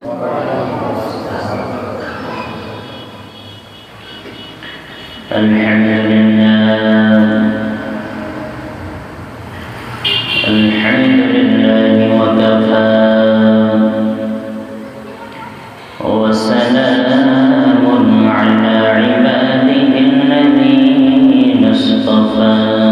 الحمد لله وكفى وسلام على عباده الذين اصطفى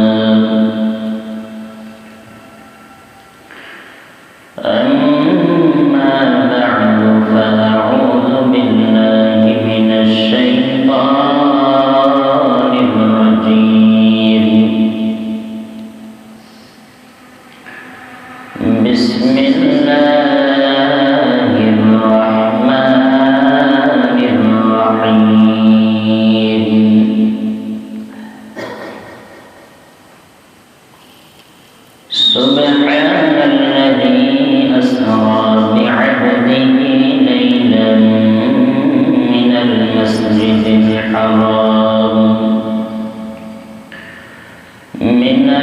أما بعد فأعوذ بالله من الشيطان الرجيم بسم الله الرحمن الرحيم سبحان الذي أسرى بعبده ليلا من المسجد الحرام إلى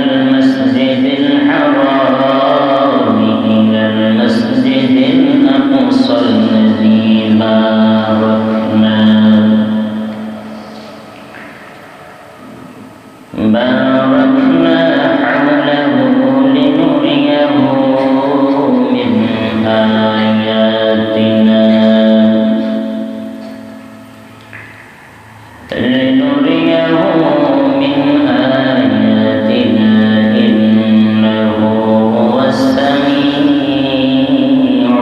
المسجد الأقصى الذي باركنا حوله لنريه من آياتنا إنه هو السميع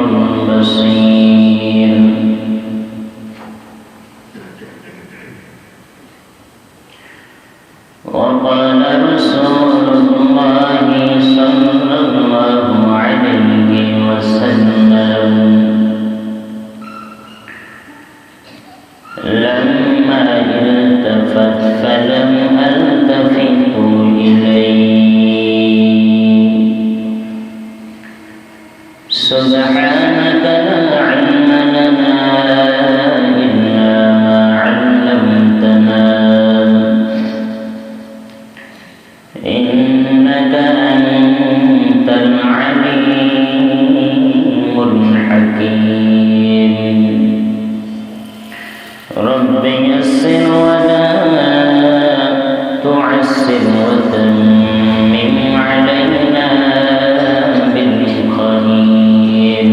البصير وقال رسول الله صلى الله عليه وسلم لما التفت فلم ألتفت إليه سبحانك لا علم لنا إلا ما علمتنا إنك أنت العليم الحكيم رب يسر ولا تعسر وتمم علينا بالخير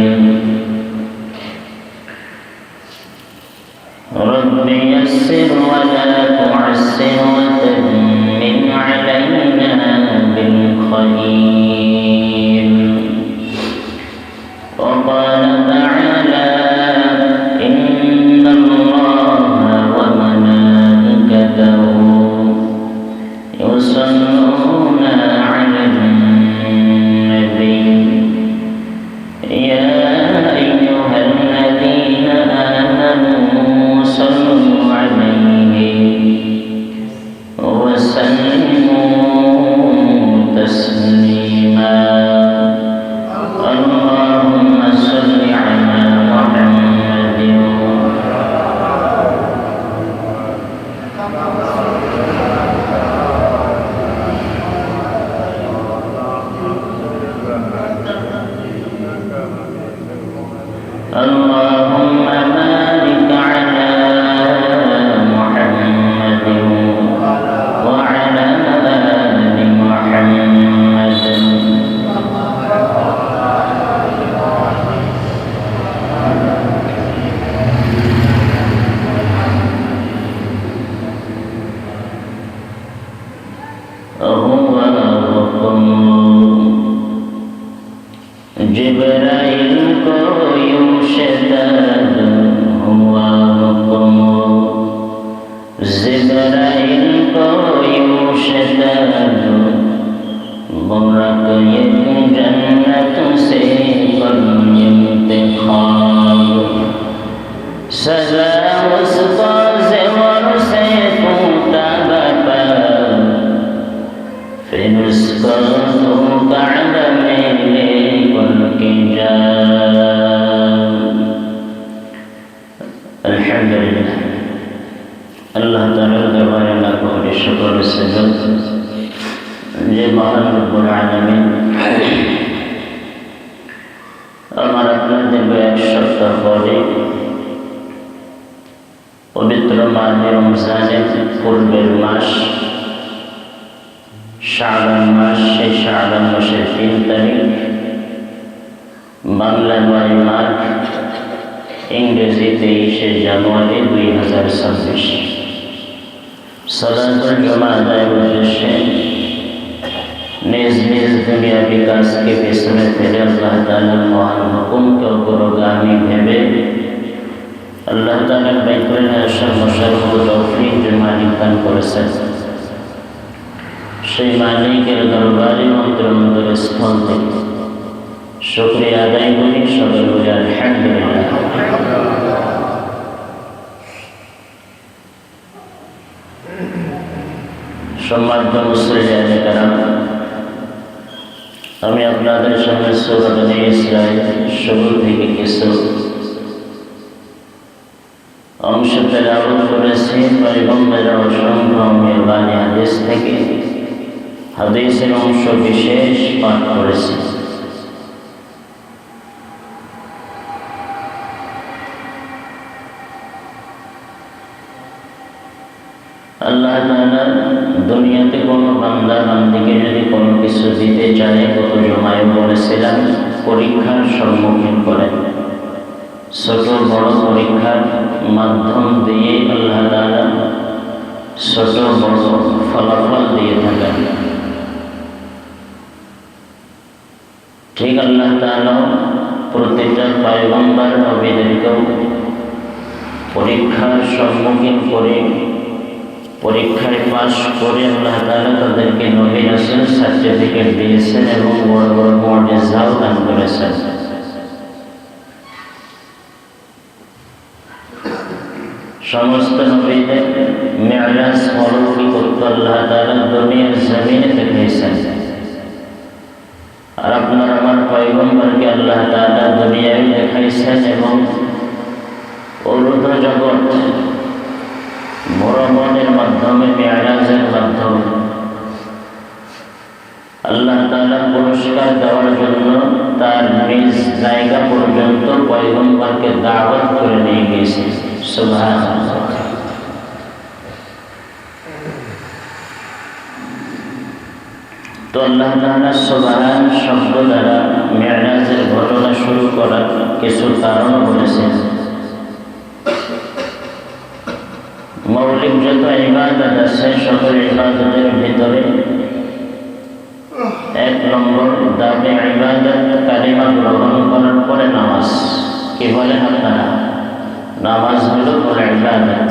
رب يسر ولا تعسر وتمم علينا بالخير وقال تعالى إن الله وملائكته يصلون على النبي يا أيها الذين آمنوا صلوا عليه وسلموا تسليما اللهم صل على محمد اللهم بارك على محمد وعلى آل محمد هو ربكم जिब्राइल को यूं शदद हुआ हुक्म जिब्राइल को यूं शदद बुरक एक जन्नत से पर इंतखाब सजा उसको ज़ेवर से टूटा बता फिर उसको तू काबा में लेकर के जा अल्हम्दुलिल्लाह अल्लाह ताला दरबारे लाखों शुक्र सजद যে মহান রব্বুল আলামিন আমার আপনাদের এক সপ্তাহ সপ্তাহ পরে পবিত্র মাহে রমজানের পূর্বের মাস শাবান মাস, সেই শাবান মাসের 3 তারিখ, বাংলা 9 মার্চ, ইংরেজি 23শে জানুয়ারি 2026। সালাতুল জুমা আদায়ের উদ্দেশ্যে নিজ নিজ দুনিয়াবি কাজকে পেছনে ফেলে আল্লাহ তাআলার মহান হুকুমকে অগ্রগামী ভেবে আল্লাহ তাআলার বাইতুল আসার মশারফ তৌফিক যে মালিক দান করেছেন, সেই মালিকের দরবারে অন্তর স্থল থেকে শুকরিয়া আদায় করি। সবাই বলি আলহামদুলিল্লাহ। সম্মানিত মুসলিম কারাম, আমি আপনাদের সামনে সূরা বনী ইসরাঈল শুরু থেকে কিছু অংশ তেলাওয়াত করেছি। পয়গম্বরের অসংখ্য মেহরবানি হাদিস থেকে হাদিসের অংশ বিশেষ পাঠ করেছি। আল্লাহ তাআলা দুনিয়াতে কোনো বান্দা বান্দিকে যদি কোনো কিছু দিতে চায়, গত জুমায় বলেছিলাম, পরীক্ষার সম্মুখীন করেন। ছোট বড় পরীক্ষার মাধ্যম দিয়ে আল্লাহ তাআলা ছোট বড় ফলাফল দিয়ে থাকেন। ঠিক আল্লাহ তাআলা প্রতিটা পয়গম্বর নবীদেরকেও পরীক্ষার সম্মুখীন করে পরীক্ষায় পাশ করে আল্লাহ তাআলা তাদেরকে নবী রাসূল সার্টিফিকেট দিয়েছেন এবং বড় বড় মুআজিজাও দান করেছেন। সমস্ত নবীদের মেরাজ অলৌকিকত্ব আল্লাহ তাআলা দুনিয়ার জমিনে দেখিয়েছেন, আর আপনার আমার পয়গম্বরকে আল্লাহ তাআলা দুনিয়ায় দেখাইছেন এবং অরুদ্ধ জগৎ ভ্রমণের মাধ্যমে, মেরাজের মাধ্যমে আল্লাহ তাআলা পুরস্কার দেওয়ার জন্য তার নিজ জায়গা পর্যন্ত পয়গম্বরকে দাওয়াত করে নিয়ে গিয়েছে। সুবহানাল্লাহ। তো আল্লাহ তাআলা সুবহান শব্দ দ্বারা মেরাজের ঘটনা শুরু করার কিছু কারণ বলেছেন। মৌলিক যত ইবাদত আছে, সকল ইবাদতের ভিতরে 1 নম্বর দাবি ইবাদত কালিমা গ্রহণ করার পরে নামাজ। কি বলেন আপনারা? নামাজ হলো বড় ইবাদত।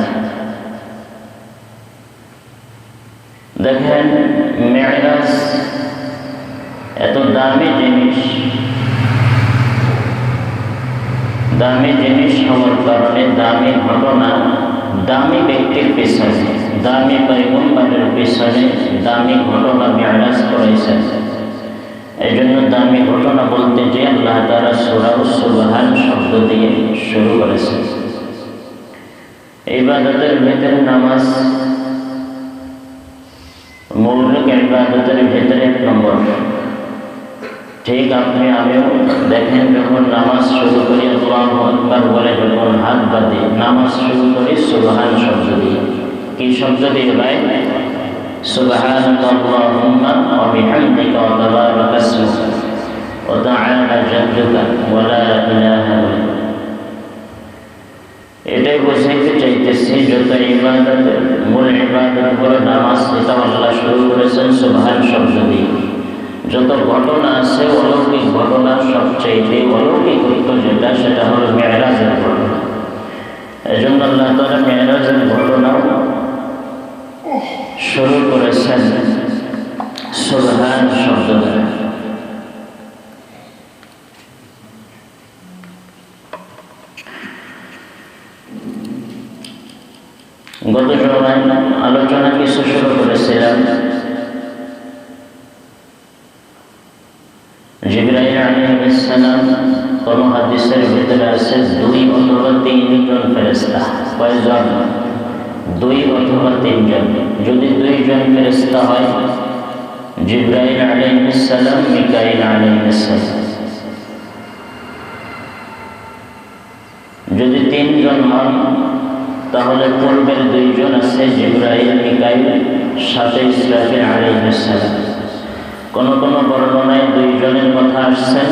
দেখেন, মেরাজ এত দামি জিনিস হওয়ার কারণে দামি ঘটনা, দামি ব্যক্তির পিছনে, দামি পয়গম্বরের পিছনে দামি ঘটনা মেরাজ করেছেন। এই জন্য দামি ঘটনা বলতে যে আল্লাহ তাআলা সূরা সুবহান শব্দ দিয়ে শুরু করেছেন। ইবাদতের ভিতরে নামাজ মৌলিক ইবাদতের ভিতরে 1 নম্বর। ঠিক আপনি আমিও দেখেন, যখন নামাজ শুরু করি আল্লাহু আকবার বলে যখন হাত বাঁধি, নামাজ শুরু করি সুবহান শব্দ দিয়ে। কি শব্দ দিয়ে ভাই? সুবহানাল্লাহুম্মা ওয়া বিহামদিকা ওয়া তাবারাকা ইসমুকা ওয়া তাআলা জাদ্দুকা ওয়া লা ইলাহা ইল্লা। এটাই বোঝাইতে চাইতেছি, যত ইবাদতের মূল ইবাদত করে নামাজ, এটা আল্লাহ শুরু করেছেন সুবহান শব্দ দিয়ে। যত ঘটনা আছে, অলৌকিক ঘটনা, সবচেয়ে অলৌকিকত্ব যেটা, সেটা হলো মেরাজের ঘটনা। এই জন্য আল্লাহ তাআলা মেরাজের ঘটনাও শুরু করেছেন সুবহান শব্দ দ্বারা। গত সময় আলোচনা কিছু শুরু করেছিলাম জিবরাইল আলাইহিস সালাম। কোন হাদিসের ভিতরে আছে 2 অথবা 3 জন ফেরেশতা। কয়জন? 2 অথবা 3 জন। যদি 2 জন ফেরেশতা হয়, জিবরাইল আলাইহিস সালাম, মিকাঈল আলাইহিস সালাম। যদি 3 জন হন তাহলে পূর্বের 2 জন আছে জিবরাইল মিকাইল, সাথে ইসরাফিল আলাইহিস সালাম। কোন কোন বর্ণনায় 2 জনের কথা আসছেন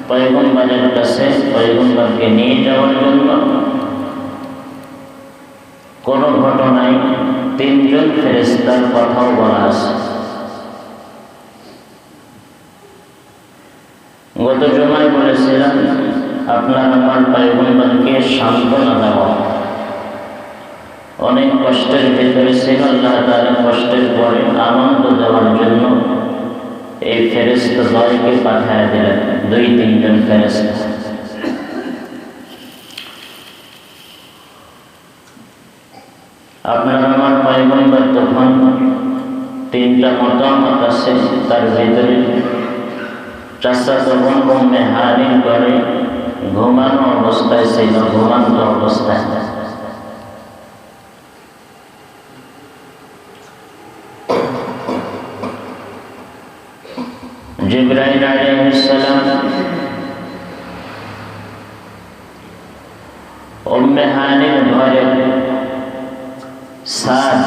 পয়গম্বরের কাছে পয়গম্বরকে নিয়ে যাওয়ার জন্য। কোন ঘটনায় 3 জন ফেরেশতার কথাও বলা আছে। গত জুমায় বলেছিলাম আপনার আমার পয়গম্বরকে সান্ত্বনা দেওয়া। অনেক কষ্টের ভেতরে ছিল, আল্লাহ তাআলা কষ্টের পরে আনন্দ দেওয়ার জন্য এই ফেরেশতা দ্বয়কে পাঠিয়ে দিলেন, 2-3 জন ফেরেশতা। আপনার আমার পয়গম্বর তখন 3টা মতামত আছে, তার ভিতরে চাচাতো বোন উম্মে হানির ঘরে ঘুমানো অবস্থায় ছিল, ঘুমান্ত অবস্থায়। জিবরাইল আলাইহিস সালাম উম্মে হানির ঘরে ছাদ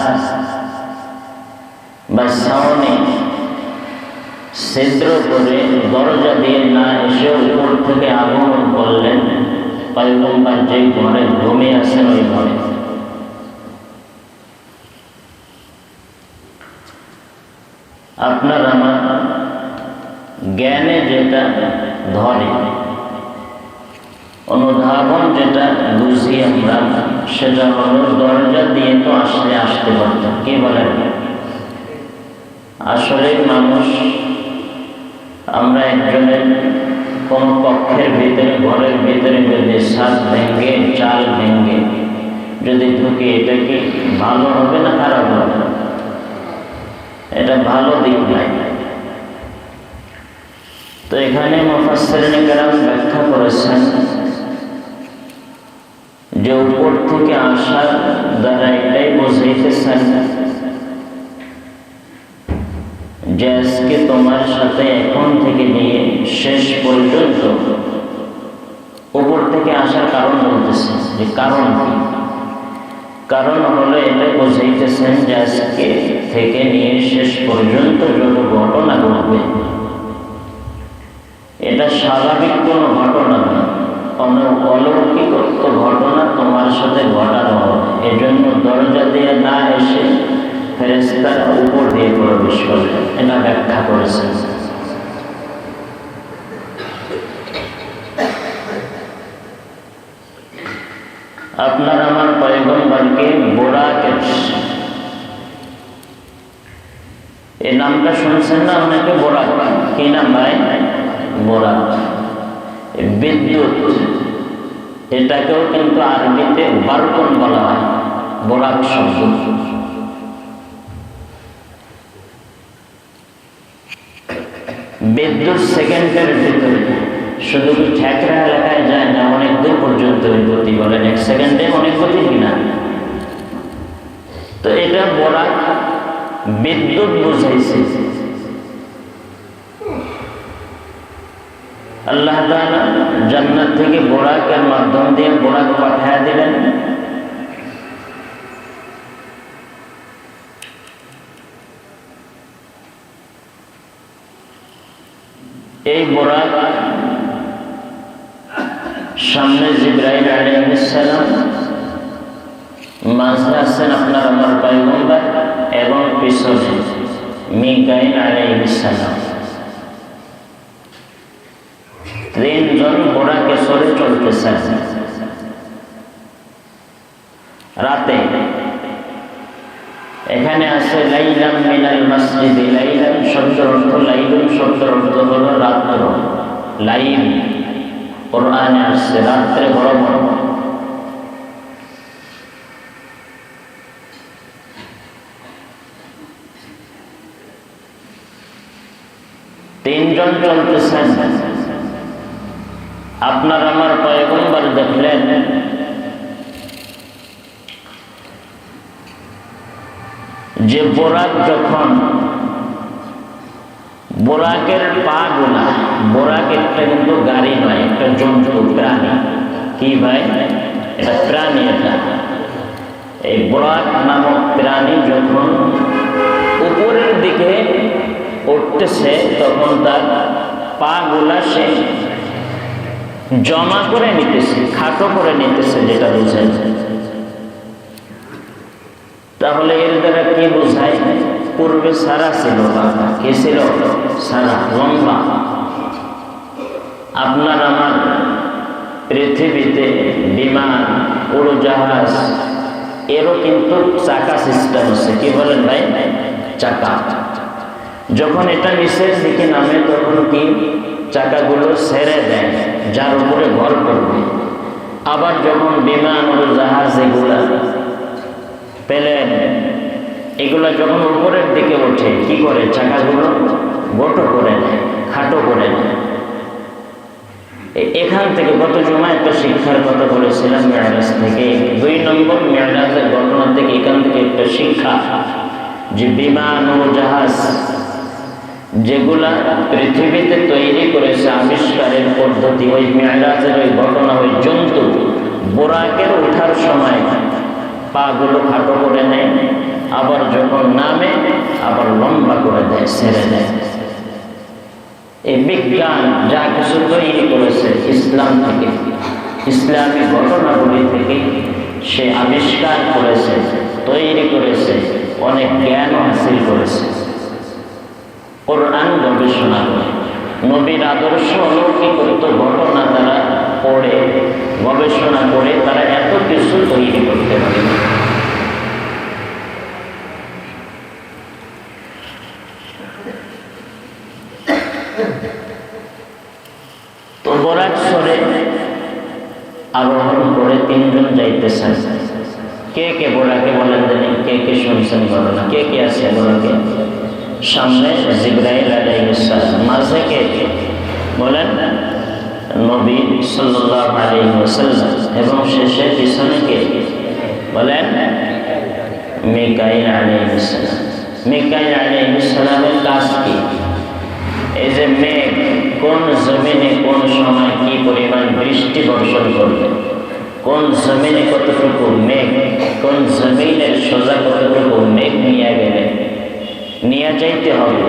বা ছাউনি ছিদ্র করে দরজা দিয়ে না এসে উপর থেকে আগমন করলেন পয়গম্বর যে ঘরে ঘুমিয়ে আছেন ওই ঘরে। আপনার আমার জ্ঞানে যেটা ধরে, অনুধাবন যেটা বুঝি আমরা, সেটা হলো দরজা দিয়ে তো আসতে পারতাম। কি বলেন? আসলে মানুষ, আমরা একজনের কোন কক্ষের ভিতরে ঘরের ভিতরে যদি ছাদ ভেঙে চাল ভেঙে যদি ঢুকে, এটা কি ভালো হবে না খারাপ হবে? এটা ভালো দিক নাই। তো এখানে মুফাসসিরিনে কেরাম ব্যাখ্যা করেছেন যে উপর থেকে আসার দ্বারা এটাই বোঝাইতেছেন যে আজকে তোমার সাথে এখন থেকে নিয়ে শেষ পর্যন্ত উপর থেকে আসার কারণ বলতেছে। যে কারণ কি? কারণ হলো এটা বোঝাইতেছেন যে আজকে থেকে নিয়ে শেষ পর্যন্ত যত ঘটনা ঘটবে এটা স্বাভাবিক কোনো ঘটনা না, অলৌকিক ঘটনা তোমার সাথে ঘটানো হবে। এজন্য দরজা দিয়ে না এসে ফেরেশতারা উপর দিয়ে প্রবেশ করবে, এটা ব্যাখ্যা করেছেন। আপনার আমার পয়গম্বরকে বোরাকের, এই নামটা শুনছেন না অনেকে? বোরাক কি নাম ভাই? বোরাক। বিদ্যুৎ, এটাকেও কিন্তু আরবিতে বারকুন বলা হয়, বোরাক শব্দ। বিদ্যুৎ সেকেন্ডের ভিতরে শুধু ঠেকরা এলাকায় যায় না, অনেক দূর পর্যন্ত ওই গতি। বলেন 1 সেকেন্ডে অনেক গতি কিনা? তো এটা বোরাক বিদ্যুৎ বুঝাইছে। আল্লাহ তাআলা জান্নাত থেকে বোরাকের মাধ্যম দিয়ে বোরাক পাঠিয়ে দিলেন। এই বোরাক সামনে জিবরাইল আলাইহিস সালাম, মাঝে আছেন আপনার আমার পয়গম্বর, এবং পিছনে মিকাইল আলাইহিস সালাম। 3 জন বোরাকে চড়ে চলতেছেন রাতে। এখানে আছে লাইলাম মিনাল মসজিদে, লাইলাম শব্দের অর্থ, লাইলুন শব্দের অর্থ হলো রাত্র। লাইল কোরআনে আসছে রাত্রে বড় বড়। তিনজন চলতেছেন। আপনার আমার পয়গম্বর দেখলেন যে বোরাক যখন, বোরাকের পা গুলা, বোরাক একটা কিন্তু গাড়ি নয়, একটা জন্তু প্রাণী, কি ভাই? এটা প্রাণী। এটা এই বুরাক নামক প্রাণী যখন উপরের দিকে উঠতেছে তখন তার পা গুলা সে জমা করে নিতেছে, খাটো করে নিতেছে, যেটা বোঝায়। তাহলে এর দ্বারা কি বোঝায়? পূর্বে সারা ছিল, কে ছিল? সারা, লম্বা। আপনার আমার পৃথিবীতে বিমান, উড়োজাহাজ, এরও কিন্তু চাকা সিস্টেম আছে। কি বলেন ভাই? চাকা। যখন এটা নিচের দিকে নামে তখন কি চাকাগুলো ছেড়ে দেয়, যার উপরে ভর করবে। আবার যখন বিমান, উড়োজাহাজ, এগুলা প্লেন, এগুলা যখন উপরের দিকে ওঠে কি করে? চাকাগুলো গোটো করে নেয়, খাটো করে নেয়। এখান থেকে গত জুমায় একটা শিক্ষার কথা বলেছিলাম মেরাজ থেকে। 2 নম্বর মেরাজের ঘটনা থেকে এখান থেকে একটা শিক্ষা, যে বিমান ও জাহাজ যেগুলা পৃথিবীতে তৈরি করেছে আবিষ্কারের পদ্ধতি, ওই মেরাজের ওই ঘটনা, ওই জন্তু বোরাকের ওঠার সময় পা গুলো খাটো করে নেয়, আবার যখন নামে আবার লম্বা করে দেয়, ছেড়ে দেয়। এই বিজ্ঞান যা কিছু তৈরি করেছে ইসলাম থেকে, ইসলামী ঘটনাগুলি থেকে সে আবিষ্কার করেছে, তৈরি করেছে, অনেক জ্ঞান হাসিল করেছে। কোরআন গবেষণা করে, নবীর আদর্শ অলৌকিকত্ব ঘটনা তারা পড়ে, গবেষণা করে তারা এত কিছু তৈরি করতে পারে। তো বোরাক সরে আরোহণ করে 3 জন যাইতেছেন। কে কে বোরাকে বলেন জানি? কে কে শুনছেন ঘটনা? কে কে আছে বোরাকে? সামনে জিবরাইল আলাইহিস সালাম, মাঝে কে বলেন? নবী সাল্লাল্লাহু আলাইহি ওয়াসাল্লাম, এবং শেষে পিছনে কে বলেন? মিকাইল আলাইহিস সালাম। মিকাইল আলাইহিস সালামের কাজ কি? এই যে মেঘ কোন জমিনে কোন সময় কি পরিমাণ বৃষ্টি বর্ষণ করবে, কোন জমিনে কতটুকু মেঘ, কোন জমিনের সোজা কতটুকু মেঘ নিয়ে গেলে নিয়ে যাইতে হবে,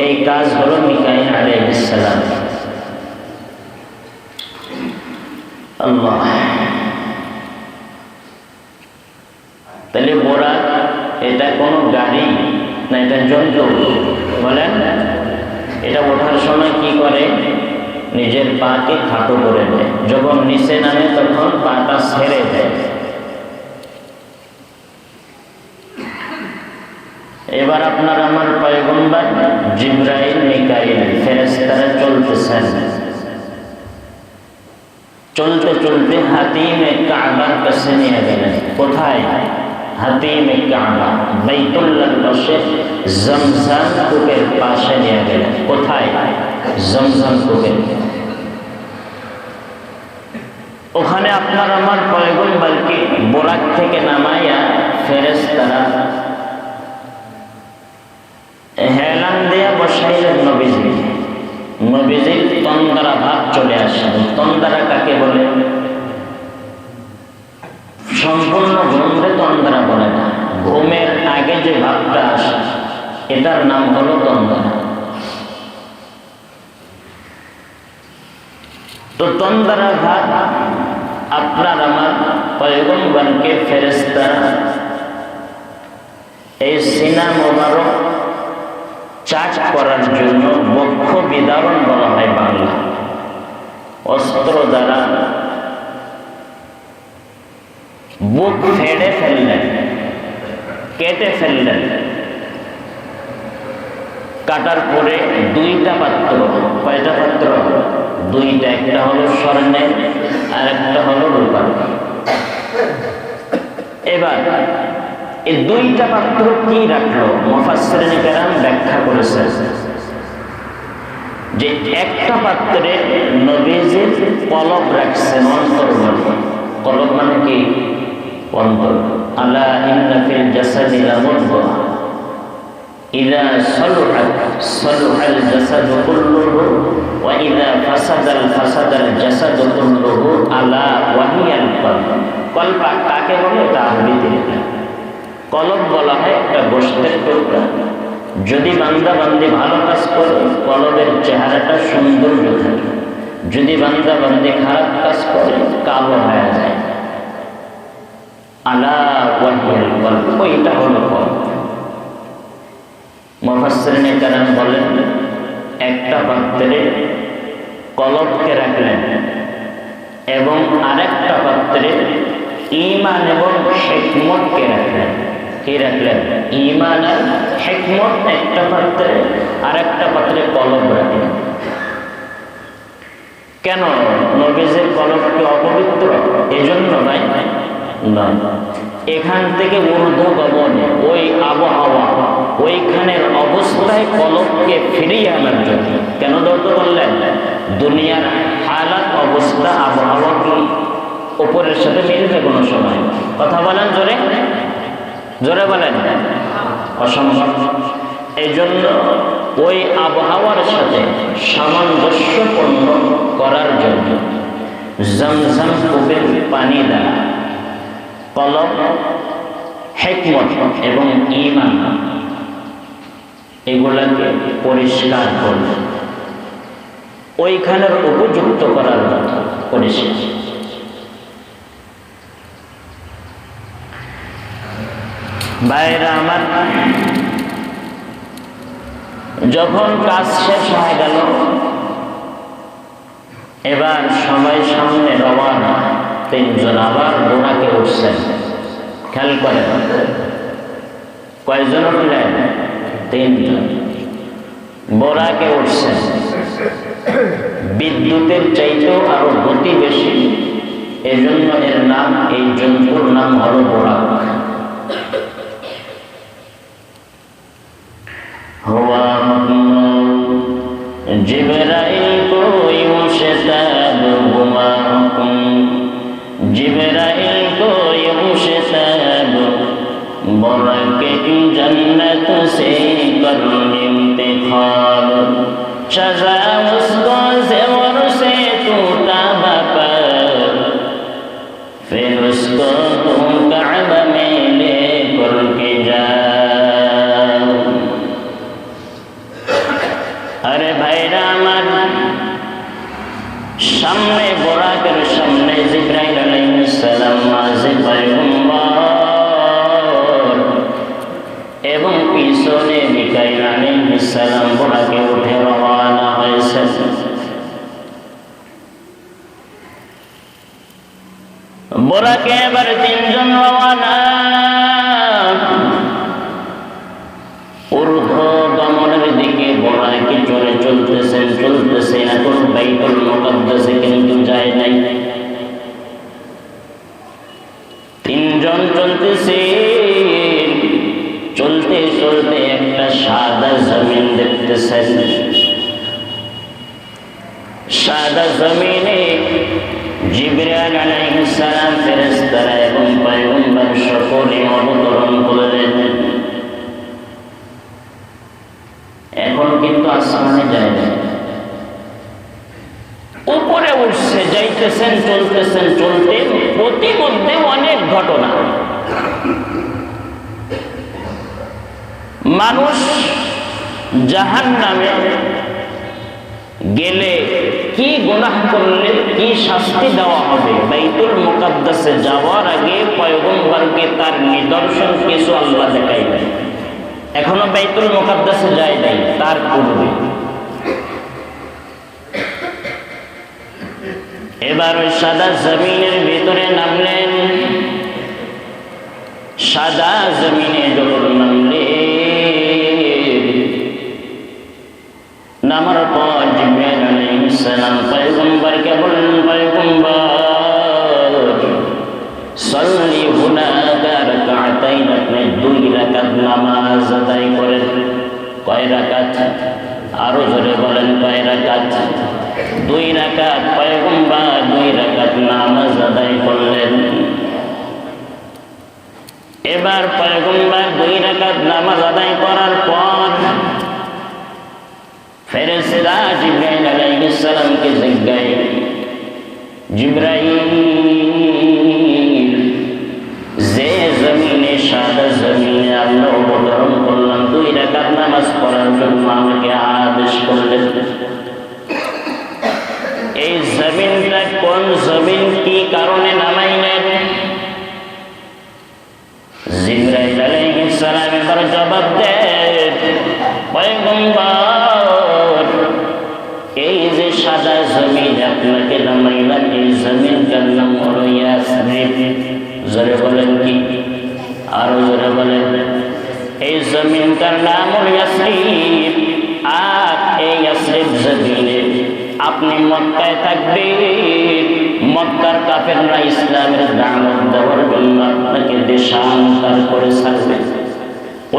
এই কাজ হলো মিকাইল আলাইহিস সালাম। আল্লাহ। তাহলে বোরাক এটা কোনো গাড়ি না, এটা জন্তু বলেন? এটা ওঠার সময় কি করে? নিজের পাকে খাটো করে দেয়, যখন নিচে নামে তখন পাটা ছেড়ে দেয়। এবার আপনার আমার পয়গম্বর জিবরাইল, মিকাইল ফেরেশতারা চলতেছেন। চলতে চলতে হাতিমে কাবার কাছে নিয়ে গেলেন। কোথায়? হাতিমে কাবা, বাইতুল্লাহর পাশে জমজম কূপের পাশে নিয়ে গেলেন। কোথায়? জমজম কূপের। ওখানে আপনার আমার পয়গম্বরকে বোরাক থেকে নামাইয়া ফেরেশতারা হেলান দিয়া বসাইলেন নবীজি। নবীজির তন্দ্রা ভাব চলে আসলো। তন্দ্রা কাকে বলে? সম্পূর্ণ ঘুমরে তন্দ্রা বলে না, ঘুমের আগে যে ভাবটা আসে এটার নাম হলো তন্দ্রা। তো তন্দ্রা ভাব আপনার আমার পয়গম্বরকে ফেরেশতারা এই সিনা মোবারক চাট করার জন্য বক্ষ বিদারণ বলা হয় বাংলা, অস্ত্র দ্বারা বুক ফেড়ে ফেললেন, কেটে ফেললেন। কাটার পরে 2টা পাত্র, কয়টা পাত্র? 2টা। একটা হলো স্বর্ণের আর একটা হলো রূপার। এবার এই 2টা পাত্র কি রাখলো? মুফাসসিরিনে কেরাম ব্যাখ্যা করেছেন যে একটা পাত্রে নবীজির কলব রাখছেন, অন্তর বলে। কলব মানে কি? অন্তর। আলা ইন্না ফিল জাসাদি লামুদগাহ ইযা সালুহাত সালুহাল জাসাদু কুল্লুহু ওয়া ইযা ফাসাদাল জাসাদু কুল্লুহু আলা ওয়া ওয়াহিয়াল কলব। কলব কাকে বলে এটা আরবিতে কলব বলা হয় একটা গোশতের টুকরা। যদি বান্দা বান্দি ভালো কাজ করে কলবের চেহারাটা সৌন্দর্য থাকে, যদি বান্দা বান্দি খারাপ কাজ করে কালো হয়ে যায়। আলা ওয়াহিয়াল কলব, ওইটা হলো কলব। মুফাসসিরিনে কেরাম বলেন একটা পাত্রে কলবকে রাখলেন এবং আরেকটা পাত্রে ঈমান এবং হিকমতকে রাখলেন। কি রাখলেন? ঈমান আর হিকমত একটা পাত্রে, আরেকটা পাত্রে কলব রাখলেন। কেন? নবীজির কলব কি অপবিত্র এজন্য নয়, নয়। এখান থেকে ঊর্ধ্ব গমনে ওই আবহাওয়া ওইখানের অবস্থায় কলবকে ফিরিয়ে আনার জন্য। কেন দৌড় করলেন? দুনিয়ার হালাত অবস্থা আবহাওয়া কি উপরের সাথে মিলবে কোনো সময়? কথা বলেন জোরে, জোরে বলেন। অসম্ভব। এই জন্য ওই আবহাওয়ার সাথে সামঞ্জস্যপূর্ণ করার জন্য জমজম কূপের পানি দ্বারা কলব, হিকমত এবং ঈমান এগুলাকে পরিষ্কার করবে, ওইখানের উপযুক্ত করার জন্য পরিষ্কার। ভাইরা আমার, যখন কাজ শেষ হয়ে গেল এবার সবাই সামনে রওয়ানা। তিনজন আবার বোরাকে উঠছেন। খেয়াল করেন কয়জন উঠলেন? তিনজন বোরাকে উঠছেন। বিদ্যুতের চাইতেও আরো গতি বেশি, এজন্য এর নাম, এই জন্তুর নাম হলো বোরাক। হুয়া জিবরাইল কো ইউশতাব হুয়া হুকুম, জিবরাইল কো ইউশতাব বরক जन्नत से कर इंतखाब, सजा उसको ज़ेवर से टूटा पर, फिर उसको तुम काबा में ले करके जाओ। अरे भाईरा আমার সামনে বোরাকের সামনে জিবরাইল আলাইহিস সালাম মাঝে পয়গম্বর এবং পিছনে মিকাইল আলাইহিস সালাম বোরাকে উঠে রওনা হয়েছে। বোরাকে এবার তিনজন রওনা। ঊর্ধ্ব গমনের দিকে বোরাকে চড়ে চলতেছে। এখন বাইতুল মুকাদ্দাসে কিন্তু যায় নাই। তিনজন চলতে চলতে একটা সাদা জমিন দেখতেছেন। সাদা জমিনে জিবরাইল আলাইহিস সালাম ফেরেশতারা এবং পয়গম্বর সকলে অবতরণ করলেন। এখন কিন্তু আসমানে যায় না, উপরে উঠছে, যাইতেছেন, চলতে প্রতিমধ্যে অনেক ঘটনা। মানুষ জাহান্নামে গেলে কি গুনাহ করলে কি শাস্তি দেওয়া হবে, বাইতুল মুকাদ্দাসে যাওয়ার আগে পয়গম্বরকে তার নিদর্শন কিছু আল্লাহ দেখাইবেন। এখনো বাইতুল মুকাদ্দাসে যায় নাই, তার পূর্বে এবার ওই সাদা জমিনের ভিতরে নামলেন। সাদা জমিনে যখন নামার পর জিবরাইল আলাইহিস সালাম পয়গম্বরকে বললেন, পয়গম্বর সাল্লি হুনাকা রাকাতাইন, আপনি 2 রাকাত নামাজ আদায় করেন। কয় রাকাত? আরো জোরে বলেন, কয় রাকাত? 2 রাকাত। পয়গম্বর 2 রাকাত নামাজ আদায় করলেন। এবার পয়গম্বর 2 রাকাত নামাজ আদায় করার পর ফেরেশতা জিবরাইল আলাইহিস সালামকে জিজ্ঞাসা, জিবরাইল কি কারণে নামাইলেন? জিবরাইল আলাইহিস সালাম এবার জবাব দেন, পয়গম্বর, এই যে সাদা জমিন আপনাকে নামাইলাম, এই জমিনটার নাম হলো ইয়াসরিব। জোরে বলেন কি? আরো জোরে বলেন। এই জমিনটার নাম হলো ইয়াসরিব। আর এই ইয়াসরিব জমিনে আপনি মক্কায় থাকবেন। মক্কার কাফেররা ইসলামের দাওয়াত দেওয়ার জন্য আপনাকে দেশান্তর করে ছাড়বে।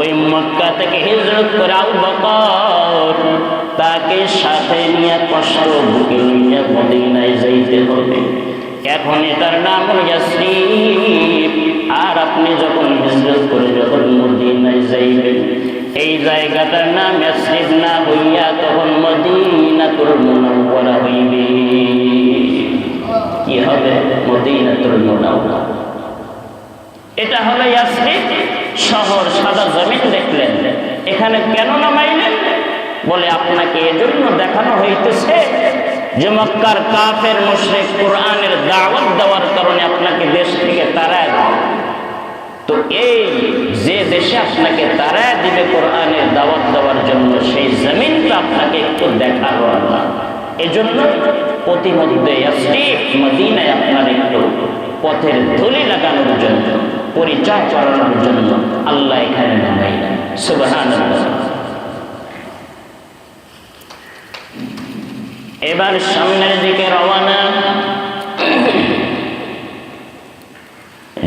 ওই মক্কা থেকে হিজরত করে আবু বকর তাকে সাথে নিয়ে কষ্ট বুকে নিয়ে মদিনায় যাইতে হবে। এখন এটার নাম হলো ইয়াসরিব। আর আপনি যখন হিজরত করে যখন মদিনায় যাইবেন, এই জায়গাটার নাম ইয়াসরিব না হইয়া তখন মদিনাতুল মুনাওয়ারা হইবে। কি হবে? মদিনাতুল মুনাওয়ারা। এটা হলো ইয়াসরিব শহর। সাদা জমিন দেখলেন, এখানে কেন নামাইলেন? বলে আপনাকে এজন্য দেখানো হইতেছে যে মক্কার কাফের মুশরিক কোরআনের দাওয়াত দেওয়ার কারণে আপনাকে দেশ থেকে তাড়ায় দেয়। তো এই যে দেশে আপনাকে তাড়ায় দিবে কোরআনের দাওয়াত দেওয়ার জন্য, সেই জমিনটা আপনাকে একটু দেখানো আল্লাহ। এজন্য প্রতিমধ্যে ইয়াসরিব মদিনায় আপনার একটু পথের ধুলি লাগানোর জন্য, পরিচয় করানোর জন্য আল্লাহ এখানে নামাইলেন। সুবহানাল্লাহ। এবার সামনের দিকে রওনা।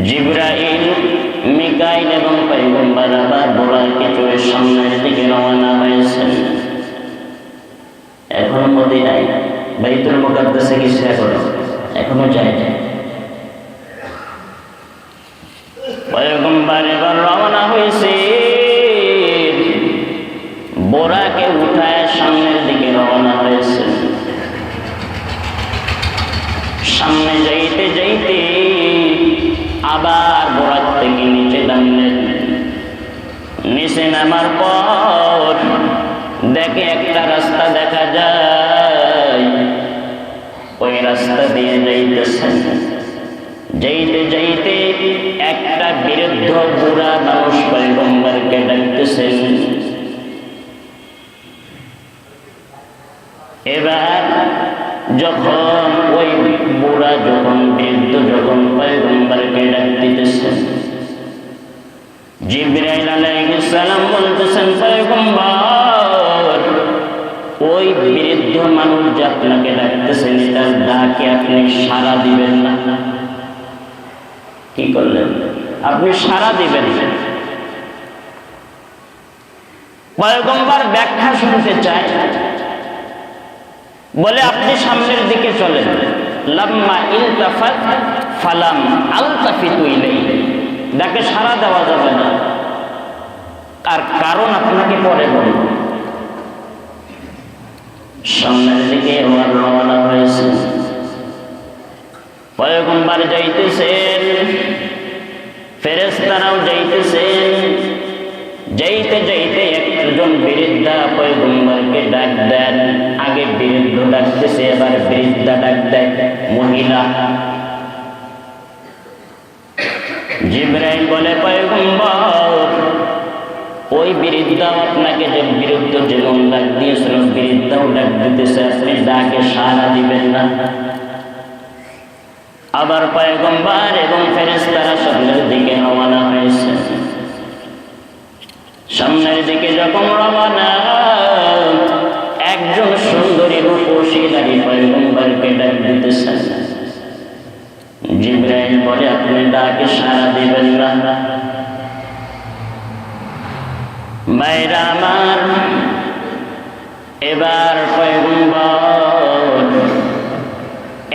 জিবরাইল, মিকাইল এবং পয়গম্বর আবার বোরাকে চড়ে সামনের দিকে রওনা হয়েছেন। এখন মদিনায় বাইতুল মুকাদ্দাসে গেছে, এখনো যায় না। পয়গম্বর এবার রওনা হয়েছে, বোরাকে উঠায় সামনের দিকে রওনা হয়েছে। সামনে যাইতে যাইতে আবার বোরাক থেকে নিচে নামলেন। নিচে নামার পর দেখে একটা রাস্তা দেখা যায়, ওই রাস্তা দিয়ে যাইতেছেন। যাইতে যাইতে একটা বৃদ্ধ বুড়া মানুষ পয়গম্বরকে ডাকতেছেন। এবার যখন ওই বুড়া যখন বৃদ্ধ যখন পয়গম্বরকে ডাক দিতেছেন, জিবরাইল আলাইহিস সালাম বলতেছেন, পয়গম্বর, ওই বৃদ্ধ মানুষ যে আপনাকে ডাকতেছেন, এটার ডাকে আপনি সাড়া দিবেন না। কি করলেন? আপনি সাড়া দিবেন। পয়গম্বর ব্যাখ্যা শুনতে চায়, বলে আপনি সামনের দিকে চলেন। লাম্মা ইলতাফাত ফালাম আলতাফিতু ইলাইহি, ডাকে সাড়া দেওয়া যাবে না। আর কারণ আপনাকে পরে বলব। সামনের দিকে রওনা হয়েছে। পয়গম্বর যাইতেছেন, ফেরেশতারাও যাইতেছেন। যাইতে যাইতে একজন বৃদ্ধা পয়গম্বরকে ডাক দেন। আগে বৃদ্ধ ডাকতেছে, এবার বৃদ্ধা ডাক দেয় মহিলা। জিবরাইল বলে, পয়গম্বর, ওই বৃদ্ধাও আপনাকে যে বৃদ্ধ যেমন ডাক দিয়েছিল, বৃদ্ধাও ডাক দিতেছে, আপনি ডাকে সাড়া দিবেন না। আবার পয়গম্বর এবং ফেরেশতারা সামনের দিকে রওনা হয়েছে। সামনের দিকে যখন রওনা, একজন সুন্দরী রূপসী নারী পয়গম্বরকে ডাক দিতেছেন। জিবরাইল বলে, আপনি ডাকে সাড়া দিবেন না। ভাইরা আমার, এবার পয়গম্বর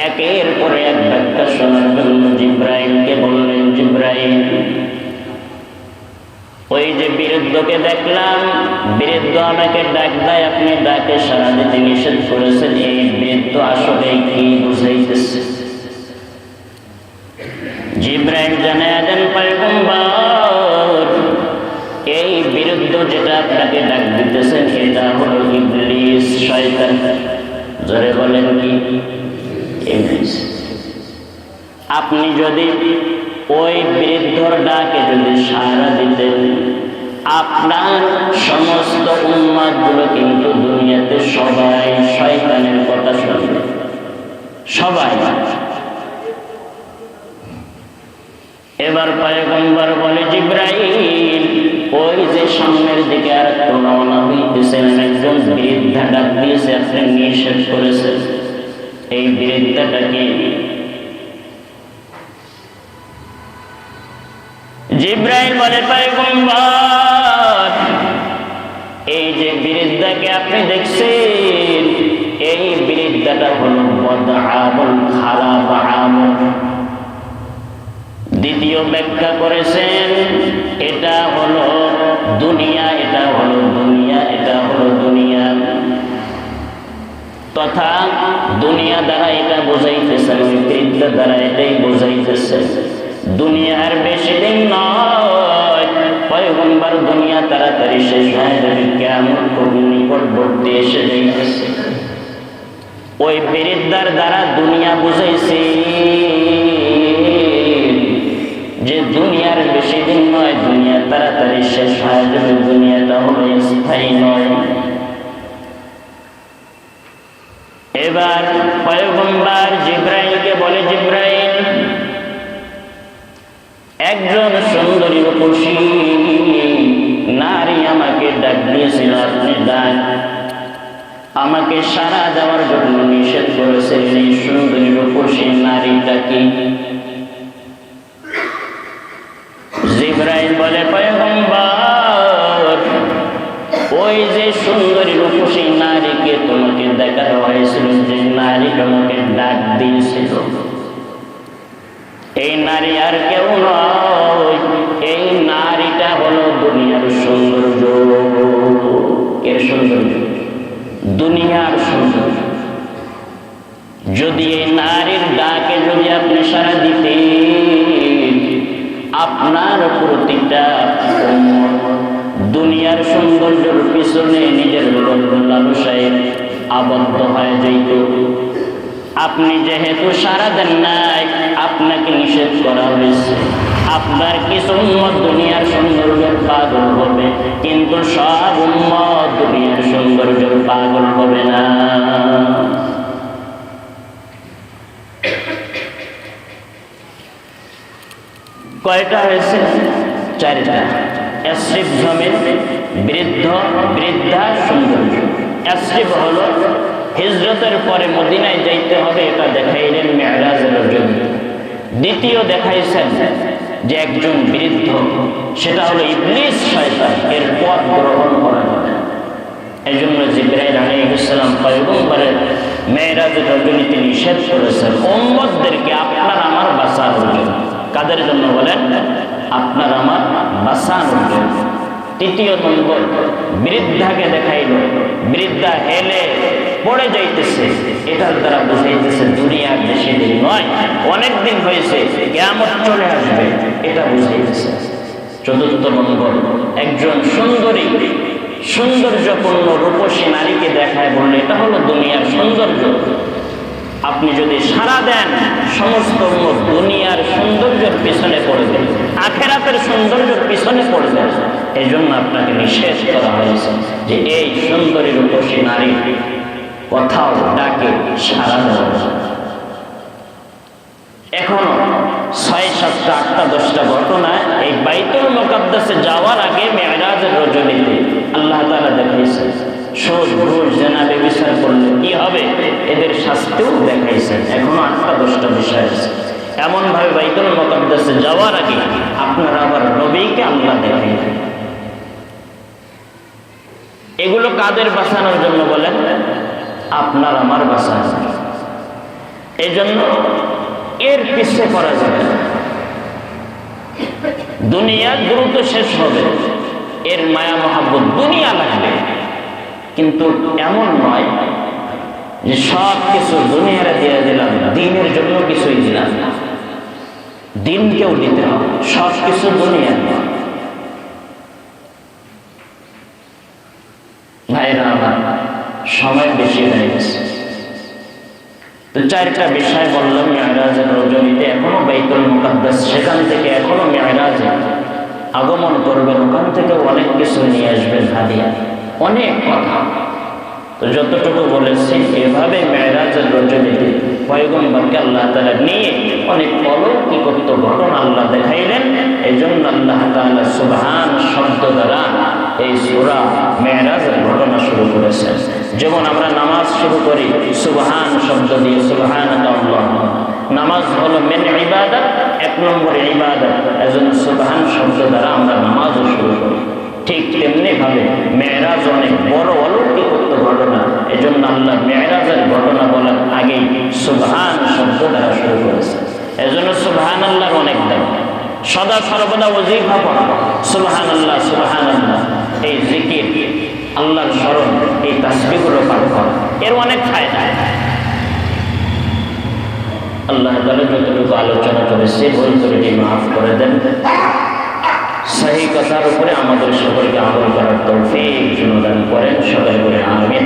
একের পরে এক ব্যাখ্যা শোনার জন্য জিবরাইলকে বললেন, জিবরাইল, ওই যে বৃদ্ধকে দেখলাম, বৃদ্ধ আমাকে ডাক দেয়, আপনি ডাকে সাড়া দিতে নিষেধ করেছেন, এই বৃদ্ধ আসলে কি বুঝাইতেছে? জিবরাইল জানায় দেন, পয়গম্বর, এই বৃদ্ধ যেটা আপনাকে ডাক দিতেছেন, এটা হলো ইবলিস, শয়তান। জোরে বলেন কি? ইবলিস। আপনি যদি ওই বৃদ্ধর ডাকে যদি সাড়া দিতেন, আপনার সমস্ত উম্মতগুলো কিন্তু দুনিয়াতে সবাই শয়তানের কথা শুনবে, সবাই। এবার পয়গম্বর বলে, জিবরাইল, ওই যে সামনের দিকে আর একটু রওনা হইতেছেন, একজন বৃদ্ধা ডাক দিয়েছে, আপনি নিষেধ করেছেন। এই বৃদ্ধাটাকে জিবরাইল বলে, পয়গম্বর, এই যে বৃদ্ধাকে আপনি দেখছেন, এই বৃদ্ধাটা হলো বদআমল, খারাপ আমল। দ্বিতীয় ব্যাখ্যা করেছেন, এটা হলো দুনিয়া, এটা হলো দুনিয়া, এটা হলো দুনিয়া, তথা দুনিয়া দ্বারা এটা বোঝাইতেছেন, ওই বৃদ্ধা দ্বারা এটাই বোঝাইতেছেন দুনিয়ার বেশি দিন নয়, পয়গম্বর, দুনিয়া তাড়াতাড়ি শেষ হয়ে যাবে, কিয়ামত খুব নিকটবর্তী এসে যাইতেছে। ওই বৃদ্ধার দ্বারা দুনিয়া বুঝাইছে যে দুনিয়ার বেশি দিন নয়, দুনিয়া তাড়াতাড়ি শেষ হয়ে যাবে, দুনিয়াটা হলো স্থায়ী নয়। এবার পয়গম্বর জিবরাইলকে বলে, জিবরাইল, একজন সুন্দরী রূপসী নারী আমাকে ডাক দিয়েছিল, আপনি ডাক আমাকে সাড়া দেওয়ার জন্য নিষেধ করেছেন। এই সুন্দরী রূপসী নারীটা কি? জিবরাইল বলে, পয়গম্বর, ওই যে সুন্দরী রূপসী নারীকে তোমাকে দেখানো হয়েছিল, যে নারী তোমাকে ডাক দিয়েছিল, এই নারী আর কেউ নয়, এই নারীটা হলো দুনিয়ার সৌন্দর্য। এর সৌন্দর্য, দুনিয়ার সৌন্দর্য। যদি এই নারীর ডাকে যদি আপনি সাড়া দিতেন, আপনার প্রতিটা দুনিয়ার সৌন্দর্যের পিছনে নিজের লালসায় আবদ্ধ হয়ে যাইত। আপনি যেহেতু সাড়া দেন নাই, আপনাকে নিষেধ করা হয়েছে। আপনার কিছু উম্মত দুনিয়ার সৌন্দর্যের পাগল হবে, কিন্তু সব উম্মত দুনিয়ার সৌন্দর্যের পাগল হবে না। কয়টা হয়েছে? চারটা। এসরিফ জমিন, বৃদ্ধ, বৃদ্ধা, সৌন্দর্য। এসরিফ হলো হিজরতের পরে মদিনায় যাইতে হবে, এটা দেখাইলেন মেরাজের জন্য। দ্বিতীয় দেখাইছেন যে একজন বৃদ্ধ, সেটা হলো ইবলিস, শয়তান, এর পথ গ্রহণ করা যাবে। এই জন্য জিবরাইল আলাইহিস সালাম পয়গম্বরের মেরাজের রজনীতে নিষেধ করেছেন উম্মতদেরকে আপনার আমার বাঁচানোর জন্য। কাদের জন্য বলেন? আপনার আমার বাঁচানোর জন্য। তৃতীয় নম্বর, বৃদ্ধাকে দেখাইল, বৃদ্ধা হেলে পড়ে যাইতেছে, এটার দ্বারা বুঝাইতেছে দুনিয়ার বেশি দিন নয়, অনেক দিন হয়েছে, কিয়ামত চলে আসবে, এটা বুঝাইতেছে। চতুর্থ নম্বর, একজন সুন্দরী, সৌন্দর্যপূর্ণ রূপসী নারীকে দেখায়, বললে এটা হলো দুনিয়ার সৌন্দর্য। আপনি যদি সাড়া দেন, সমস্ত দুনিয়ার সৌন্দর্যের পিছনে পড়বেন, আখেরাতের সৌন্দর্যের পিছনে পড়বেন। এই জন্য আপনাকে নিষেধ করা হয়েছে যে এই সুন্দরী রূপসী নারী কোথাও ডাকে সাড়া দেওয়া। এখনো 6, 7, 8, 10টা ঘটনা এই বাইতুল মুকাদ্দাসে যাওয়ার আগে মেরাজের রজনীতে আল্লাহ তাআলা দেখাইছেন। সুদ, ঘুষ, জেনা, ব্যভিচার করলে কি হবে, এদের শাস্তিও দেখাইছেন। এখনো 8টা 10টা বিষয় আছে। এমন ভাবে বাইতুল মুকাদ্দাসে যাওয়ার আগে আপনারা আবার নবীকে আল্লাহ দেখাইলেন। এগুলো কাদের বাঁচানোর জন্য বলেন? আপনার আমার বাঁচানোর। এই জন্য এর পিছে করা যাবে না। দুনিয়া দ্রুত শেষ হবে, এর মায়া মহাব্বত দুনিয়া লাগবে, কিন্তু এমন নয় যে সব কিছু দুনিয়ারে দিয়ে দিলাম, দিনের জন্য কিছুই দিলাম না। দিনকেও দিতে হবে, সব কিছু দুনিয়ার নয়। ভাইরা আমার, সময় বেশি হয়ে গেছে। তো 4টা বিষয় বললাম মেরাজের রজনীতে, এখনো বাইতুল মুকাদ্দাস, সেখান থেকে এখনো মেরাজে আগমন করবেন, ওখান থেকে অনেক কিছু নিয়ে আসবেন হাদিয়া, অনেক কথা। তো যতটুকু বলেছি, এভাবে মেরাজের রজনীতে পয়গম্বরকে আল্লাহ তাআলা নিয়ে অনেক অলৌকিকত্ব ঘটনা আল্লাহ দেখাইলেন। এই জন্য আল্লাহ তাআলা সুবহান শব্দ দ্বারা এই সূরা মেরাজের ঘটনা শুরু করেছেন। যেমন আমরা নামাজ শুরু করি সুবহান শব্দ দিয়ে, সুবহানাল্লাহ। নামাজ হলো মেন ইবাদত, 1 নম্বর ইবাদত। এজন্য সুবহান শব্দ দ্বারা আমরা নামাজও শুরু করি। ঠিক তেমনি ভাবে মেরাজ অনেক বড় অলৌকিকত্ব ঘটনা। এজন্য আল্লাহ মেরাজের ঘটনা বলার আগেই সুবহান শব্দ দ্বারা শুরু করেছে। এজন্য সুবহানাল্লাহর অনেক দাম। সদা সর্বদা ওজিফা পড়া, সুবহানাল্লাহ সুবহানাল্লাহ, এই জিকির, আল্লাহর স্মরণ, এই তাসবিহগুলো পাঠ করা, এর অনেক ফায়দা। আল্লাহ তাআলা যতটুকু আলোচনা করেছে ভুল ত্রুটি মাফ করে দেন। সহি কথার উপরে আমাদের সকলকে আমল করার তৌফিক দান করেন। সবাই বলে আমিন।